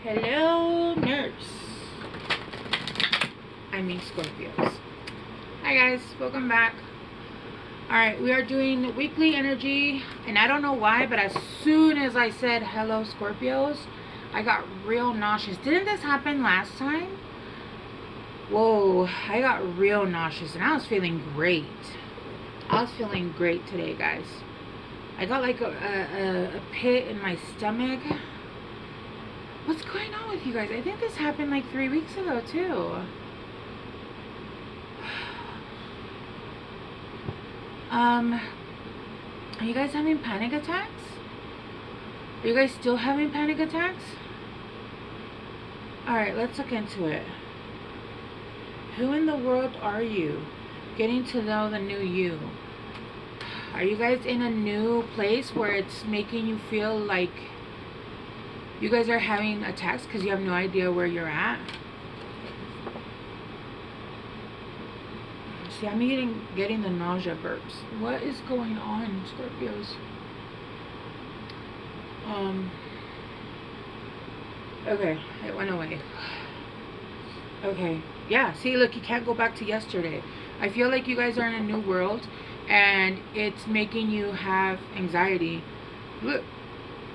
Hello, nurse. I mean Scorpios. Hi guys, welcome back. Alright, we are doing weekly energy, and I don't know why, but as soon as I said hello Scorpios, I got real nauseous. Didn't this happen last time? Whoa, I got real nauseous and I was feeling great. I was feeling great today, guys. I got like a pit in my stomach. What's going on with you guys? I think this happened like 3 weeks ago too. Are you guys having panic attacks? Are you guys still having panic attacks? Alright, let's look into it. Who in the world are you? Getting to know the new you. Are you guys in a new place where it's making you feel like you guys are having attacks because you have no idea where you're at? See, I'm getting the nausea burps. What is going on, Scorpios? Okay, it went away. Okay, yeah, see, look, you can't go back to yesterday. I feel like you guys are in a new world, and it's making you have anxiety. Look,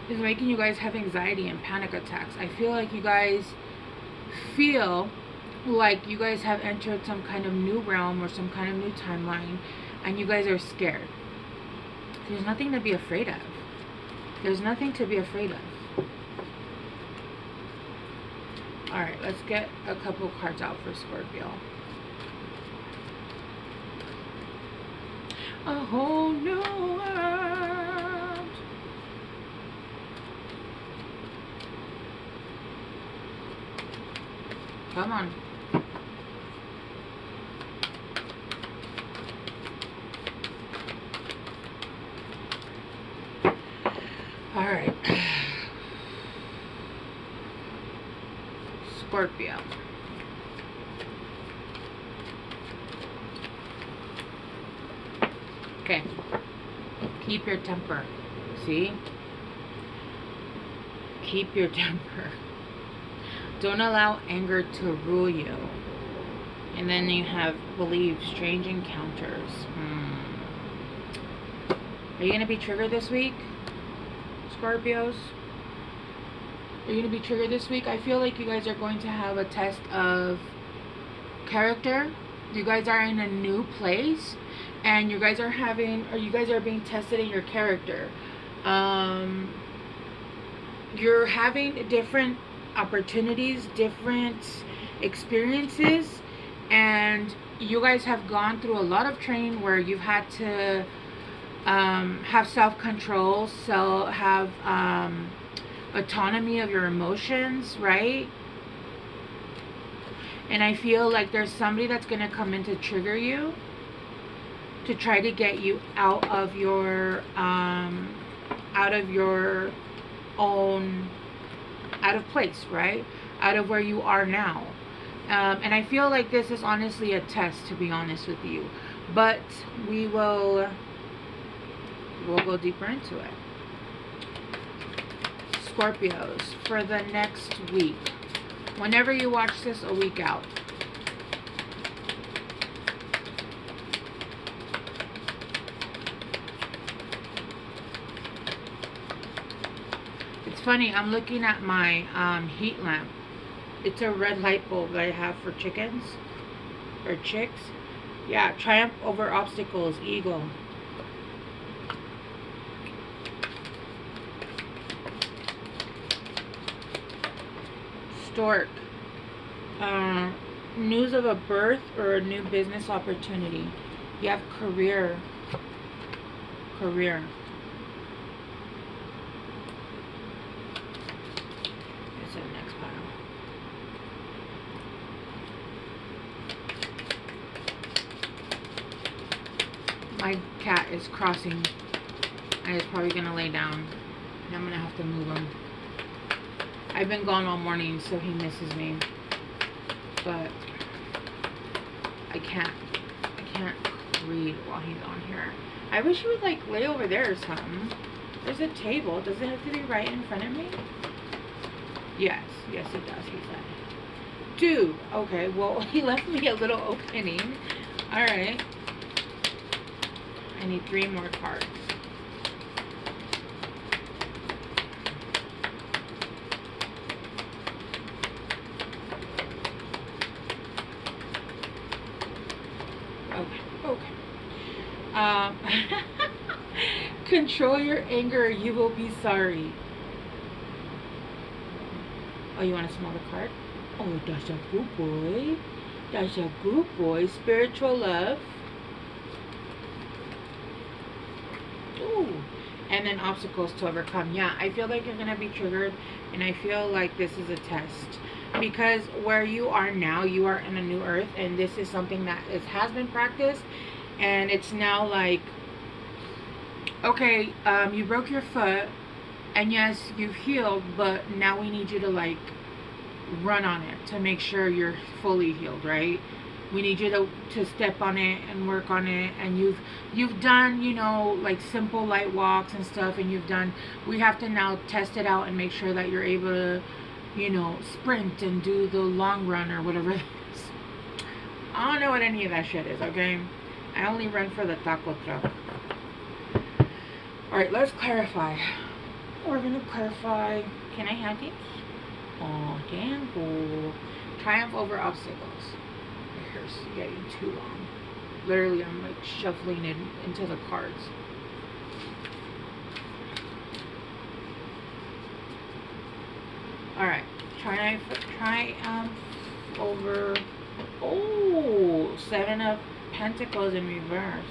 it's making you guys have anxiety and panic attacks. I feel like you guys feel like you guys have entered some kind of new realm or some kind of new timeline, and you guys are scared. There's nothing to be afraid of. There's nothing to be afraid of. Alright, let's get a couple cards out for Scorpio. A whole new world. Come on. Alright. Scorpio. Okay. Keep your temper. See? Keep your temper. Don't allow anger to rule you. And then you have believe strange encounters. Are you going to be triggered this week, Scorpios? Are you going to be triggered this week? I feel like you guys are going to have a test of character. You guys are in a new place, and you guys are being tested in your character. You're having different opportunities, different experiences, and you guys have gone through a lot of training where you've had to have self-control, have autonomy of your emotions, right? And I feel like there's somebody that's going to come in to trigger you, to try to get you out of your own, out of place, right? Out of where you are now. And I feel like this is honestly a test, to be honest with you. But we'll go deeper into it. Scorpios, for the next week. Whenever you watch this, a week out. It's funny, I'm looking at my heat lamp. It's a red light bulb that I have for chickens. Or chicks. Yeah, triumph over obstacles, eagle. Stork. News of a birth or a new business opportunity. You have career. Career. It's in the next pile. My cat is crossing, and it's probably gonna lay down, and I'm gonna have to move him. I've been gone all morning, so he misses me. But I can't read while he's on here. I wish he would like lay over there or something. There's a table. Does it have to be right in front of me? Yes, yes it does, he said. 2. Okay, well, he left me a little opening. Alright. I need 3 more cards. Okay, okay. Control your anger or you will be sorry. Oh, you want to smell the card? Oh, that's a good boy. That's a good boy. Spiritual love. Ooh. And then obstacles to overcome. Yeah, I feel like you're going to be triggered. And I feel like this is a test. Because where you are now, you are in a new earth. And this is something that has been practiced. And it's now like, okay, you broke your foot. And yes, you've healed, but now we need you to like run on it to make sure you're fully healed, right? We need you to step on it and work on it. And you've done, you know, like simple light walks and stuff, and we have to now test it out and make sure that you're able to, you know, sprint and do the long run or whatever it is. I don't know what any of that shit is, okay? I only run for the taco truck. Alright, let's clarify. We're gonna clarify. Can I have these? Oh, damn cool. Triumph over obstacles. My hair's getting too long. Literally, I'm like shuffling it into the cards. Alright. Triumph over. Oh, 7 of Pentacles in reverse.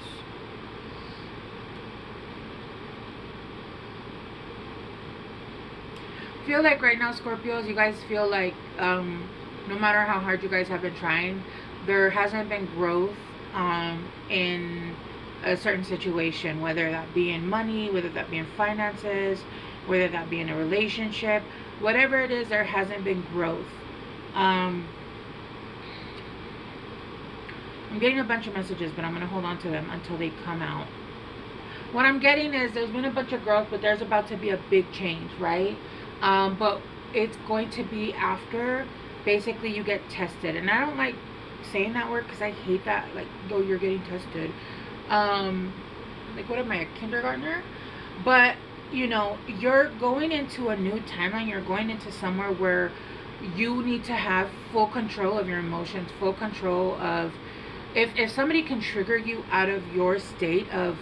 Feel like right now, Scorpios, you guys feel like no matter how hard you guys have been trying, there hasn't been growth in a certain situation, whether that be in money, whether that be in finances, whether that be in a relationship, whatever it is, there hasn't been growth. I'm getting a bunch of messages, but I'm going to hold on to them until they come out. What I'm getting is there's been a bunch of growth, but there's about to be a big change, right? But it's going to be after basically you get tested. And I don't like saying that word because I hate that. Like, oh, you're getting tested. Like, what am I, a kindergartner? But, you know, you're going into a new timeline. You're going into somewhere where you need to have full control of your emotions, full control of... If somebody can trigger you out of your state of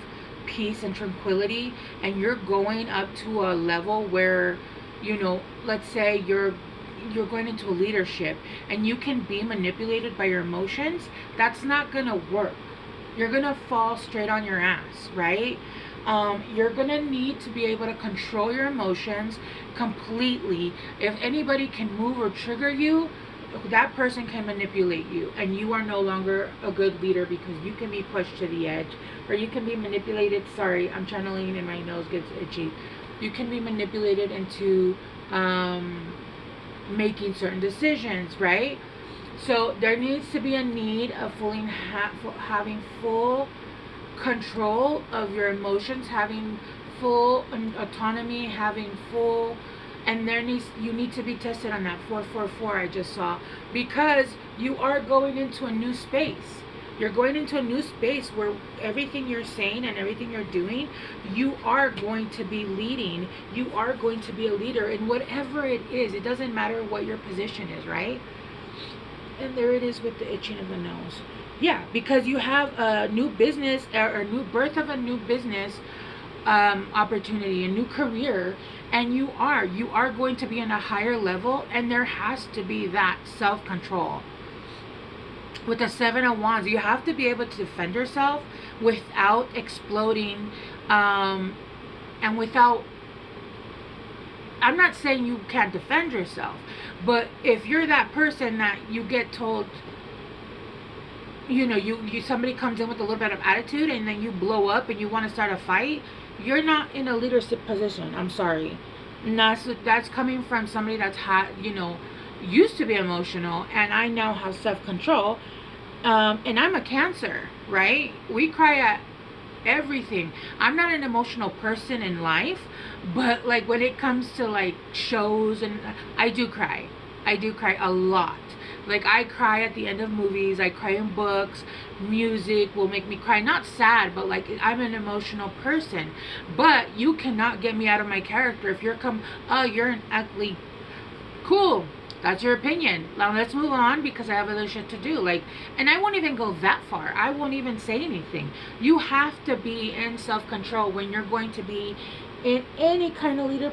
peace and tranquility, and you're going up to a level where, you know, let's say you're going into a leadership and you can be manipulated by your emotions, that's not gonna work. You're gonna fall straight on your ass, right? You're gonna need to be able to control your emotions completely. If anybody can move or trigger you, that person can manipulate you, and you are no longer a good leader because you can be pushed to the edge, or you can be manipulated. Sorry, I'm channeling and my nose gets itchy. You can be manipulated into making certain decisions, right? So there needs to be a need of having full control of your emotions, having full autonomy, having full... And you need to be tested on that 444 I just saw, because you are going into a new space. You're going into a new space where everything you're saying and everything you're doing, you are going to be leading. You are going to be a leader in whatever it is. It doesn't matter what your position is, right? And there it is with the itching of the nose. Yeah, because you have a new business or a new birth of a new business opportunity, a new career, and you are going to be in a higher level, and there has to be that self-control. With the 7 of Wands, you have to be able to defend yourself without exploding, and without... I'm not saying you can't defend yourself, but if you're that person that you get told, you know, somebody comes in with a little bit of attitude and then you blow up and you want to start a fight, you're not in a leadership position. I'm sorry. And that's coming from somebody that's you know, used to be emotional, and I now have self-control. And I'm a Cancer, right? We cry at everything. I'm not an emotional person in life, but like when it comes to like shows, and I do cry. I do cry a lot. Like I cry at the end of movies, I cry in books, music will make me cry. Not sad, but like I'm an emotional person. But you cannot get me out of my character if oh, you're an ugly. Cool. That's your opinion. Now let's move on because I have other shit to do. Like, and I won't even go that far. I won't even say anything. You have to be in self-control when you're going to be in any kind of leader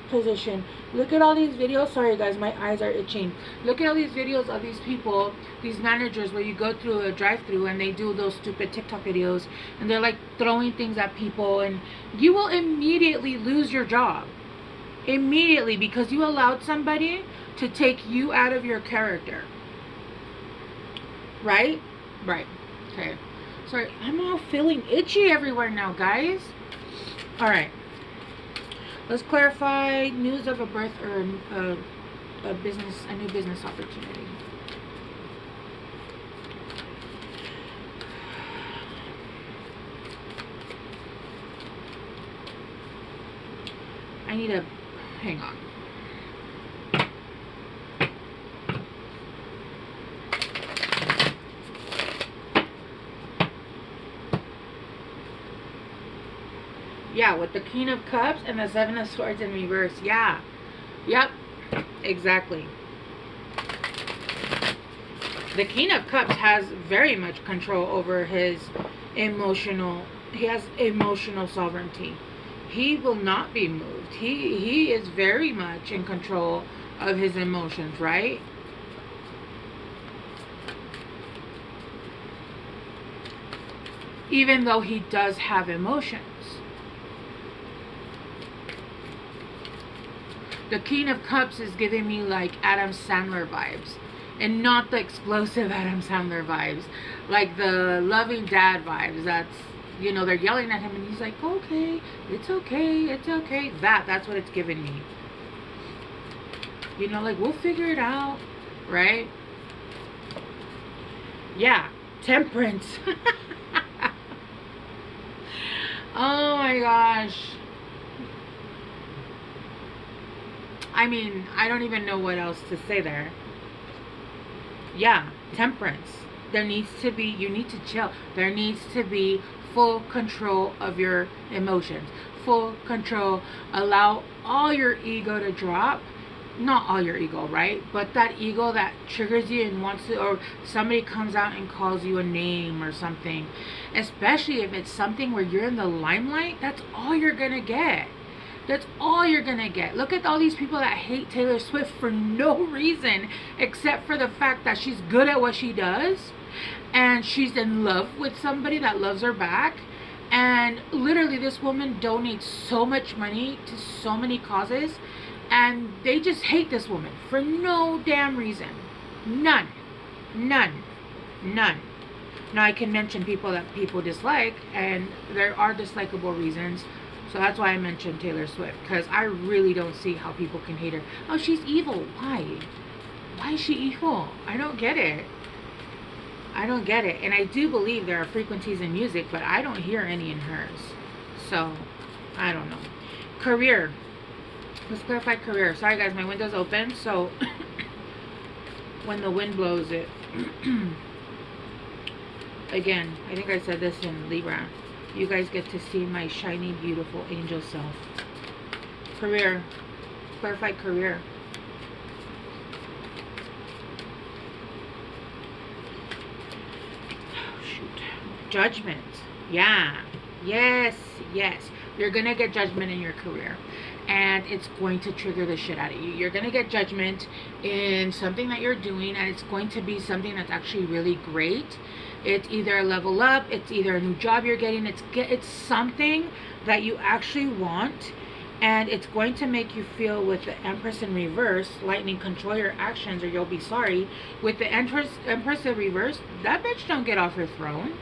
position. Look at all these videos. Sorry guys, my eyes are itching. Look at all these videos of these people, these managers, where you go through a drive-through and they do those stupid TikTok videos and they're like throwing things at people, and you will immediately lose your job. Immediately, because you allowed somebody to take you out of your character. Right? Right. Okay. Sorry, I'm all feeling itchy everywhere now, guys. Alright. Let's clarify news of a birth or a new business opportunity. I need a... Hang on. Yeah, with the Queen of Cups and the Seven of Swords in reverse. Yeah. Yep. Exactly. The King of Cups has very much control over his emotional... He has emotional sovereignty. He will not be moved. He is very much in control of his emotions, right? Even though he does have emotions. The King of Cups is giving me like Adam Sandler vibes. And not the explosive Adam Sandler vibes. Like the loving dad vibes. That's, you know, they're yelling at him and he's like, okay, it's okay, it's okay. That's what it's giving me. You know, like, we'll figure it out, right? Yeah, Temperance. Oh my gosh. I mean, I don't even know what else to say there. Yeah, Temperance. There needs to be, you need to chill. There needs to be full control of your emotions. Full control. Allow all your ego to drop. Not all your ego, right? But that ego that triggers you and wants to, or somebody comes out and calls you a name or something. Especially if it's something where you're in the limelight, that's all you're gonna get. That's all you're gonna get. Look at all these people that hate Taylor Swift for no reason except for the fact that she's good at what she does and she's in love with somebody that loves her back. And literally this woman donates so much money to so many causes, and they just hate this woman for no damn reason. None. None. None. Now I can mention people that people dislike, and there are dislikable reasons. So that's why I mentioned Taylor Swift, because I really don't see how people can hate her. Oh, she's evil. Why? Why is she evil? I don't get it. I don't get it. And I do believe there are frequencies in music, but I don't hear any in hers. So, I don't know. Career. Let's clarify career. Sorry guys, my window's open, so when the wind blows it. Again, I think I said this in Libra. You guys get to see my shiny, beautiful angel self. Career. Clarify career. Oh, shoot. Judgment. Yeah. Yes. Yes. You're going to get judgment in your career. And it's going to trigger the shit out of you. You're going to get judgment in something that you're doing. And it's going to be something that's actually really great. It's either a level up, it's either a new job you're getting, it's something that you actually want, and it's going to make you feel, with the Empress in reverse, lightning, control your actions or you'll be sorry. With the Empress in reverse, that bitch don't get off her throne.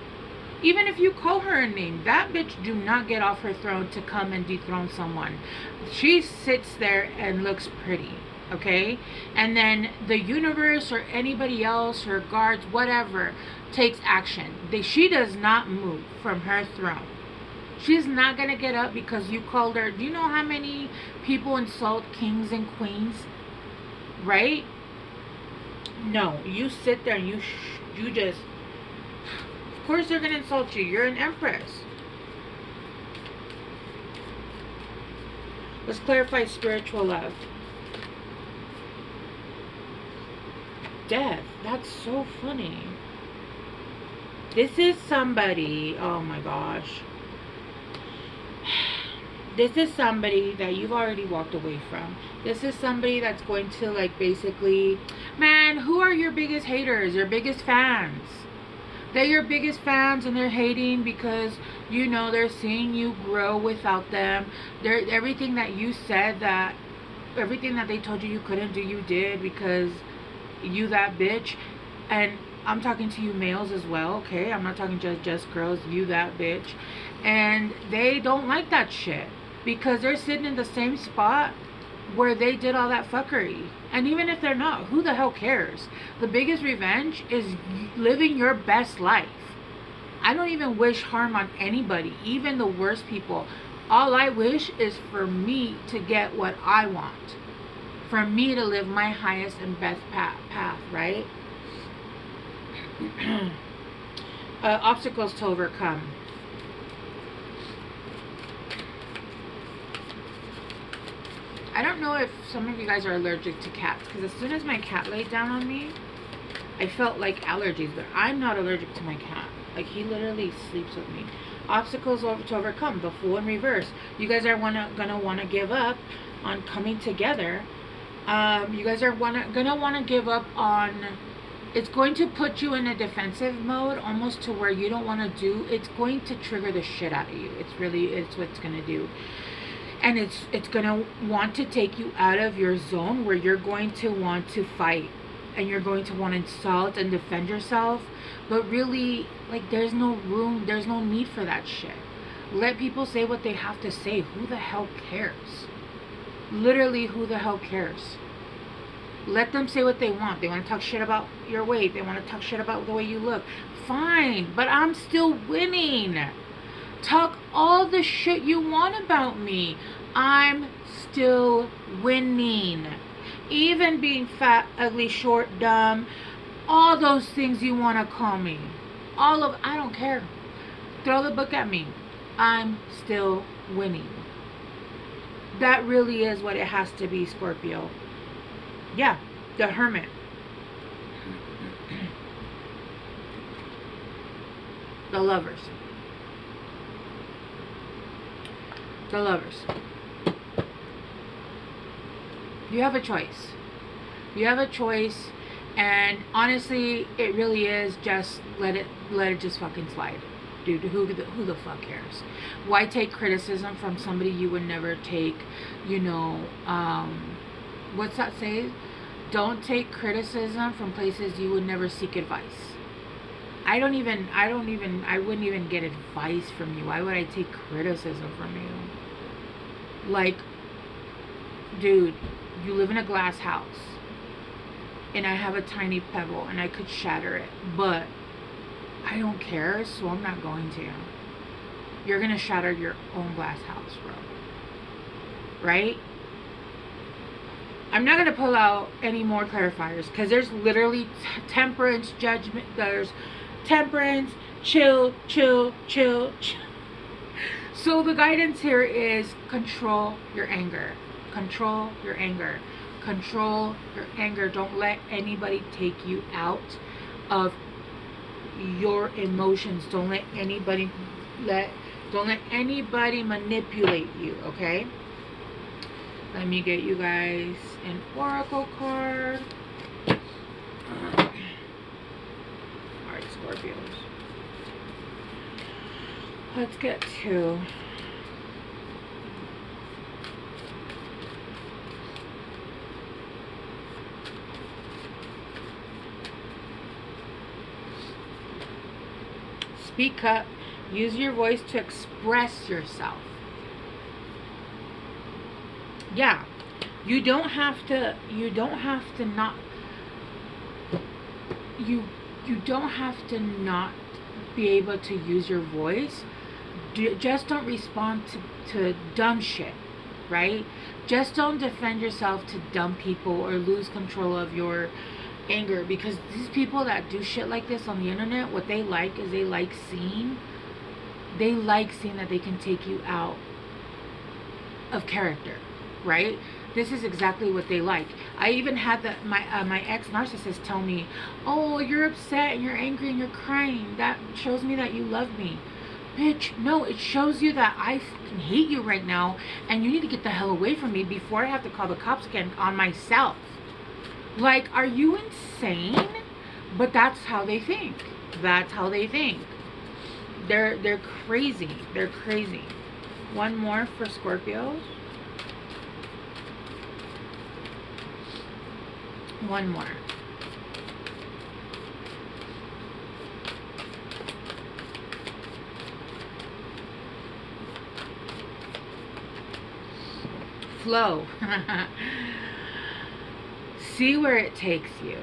Even if you call her a name, that bitch do not get off her throne to come and dethrone someone. She sits there and looks pretty. okay? And then the universe or anybody else, her guards, whatever, takes action. She does not move from her throne. She's not gonna get up because you called her. Do you know how many people insult kings and queens? Right? No, you sit there and you just, of course they're gonna insult you. You're an empress. Let's clarify spiritual love. Death. That's so funny. This is somebody, oh my gosh. This is somebody that you've already walked away from. This is somebody that's going to, like, basically, man, who are your biggest haters? Your biggest fans? They're your biggest fans, and they're hating because, you know, they're seeing you grow without them. Everything that you said, that everything that they told you couldn't do, you did because you that bitch. And I'm talking to you males as well, okay? I'm not talking just girls. You that bitch. And they don't like that shit because they're sitting in the same spot where they did all that fuckery. And even if they're not, who the hell cares? The biggest revenge is living your best life. I don't even wish harm on anybody, even the worst people. All I wish is for me to get what I want, for me to live my highest and best path, right? Obstacles to overcome. I don't know if some of you guys are allergic to cats, because as soon as my cat laid down on me, I felt like allergies, but I'm not allergic to my cat. Like, he sleeps with me. Obstacles to overcome. The Fool in reverse. You guys are gonna want to give up on coming together. You guys are gonna want to give up on. It's going to put you in a defensive mode, almost to where you don't want to do. It's going to trigger the shit out of you. It's what it's gonna do. And it's gonna want to take you out of your zone where you're going to want to fight and you're going to want to insult and defend yourself. But really, like, there's no room, there's no need for that shit. Let people say what they have to say. Who the hell cares? Literally, who the hell cares? Let them say what they want. They want to talk shit about your weight. They want to talk shit about the way you look. Fine, but I'm still winning. Talk all the shit you want about me. I'm still winning. Even being fat, ugly, short, dumb, all those things you want to call me. I don't care. Throw the book at me. I'm still winning. That really is what it has to be, Scorpio. Yeah, the Hermit. The Lovers. The Lovers. You have a choice. You have a choice, and honestly, it really is just let it just fucking slide. Dude, who the fuck cares? Why take criticism from somebody you would never take, you know, what's that say? Don't take criticism from places you would never seek advice. I wouldn't even get advice from you. Why would I take criticism from you? Like, dude, you live in a glass house, and I have a tiny pebble, and I could shatter it, but I don't care, so I'm not going to. You're gonna shatter your own glass house, bro. Right? I'm not gonna pull out any more clarifiers, because there's literally temperance, judgment. There's temperance, chill. So the guidance here is control your anger. Control your anger. Control your anger. Don't let anybody take you out of your emotions. Don't let anybody manipulate you, okay? Let me get you guys an oracle card. Alright, Scorpios. Let's get to speak up. Use your voice to express yourself. Yeah. You don't have to not, you don't have to not be able to use your voice. Just don't respond to dumb shit, right? Just don't defend yourself to dumb people or lose control of your anger, because these people that do shit like this on the internet, what they like is they like seeing that they can take you out of character, right? This is exactly what they like. I even had my ex narcissist tell me, "Oh, you're upset and you're angry and you're crying. That shows me that you love me." Bitch, no, it shows you that I fucking hate you right now and you need to get the hell away from me before I have to call the cops again on myself. Like, are you insane? But that's how they think. That's how they think. They're crazy. They're crazy. One more for Scorpios. One more. Flow. See where it takes you.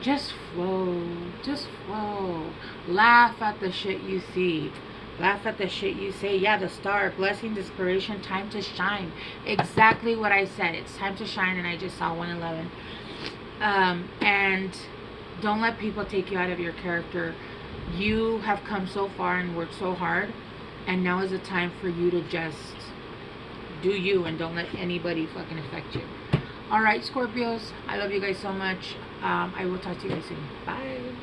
Just flow. Just flow. Laugh at the shit you see. Laugh at the shit you say. Yeah, the star, blessings, inspiration, time to shine. Exactly what I said. It's time to shine, and I just saw 111. And don't let people take you out of your character. You have come so far and worked so hard, and now is the time for you to just do you and don't let anybody fucking affect you. Alright, Scorpios, I love you guys so much. I will talk to you guys soon. Bye.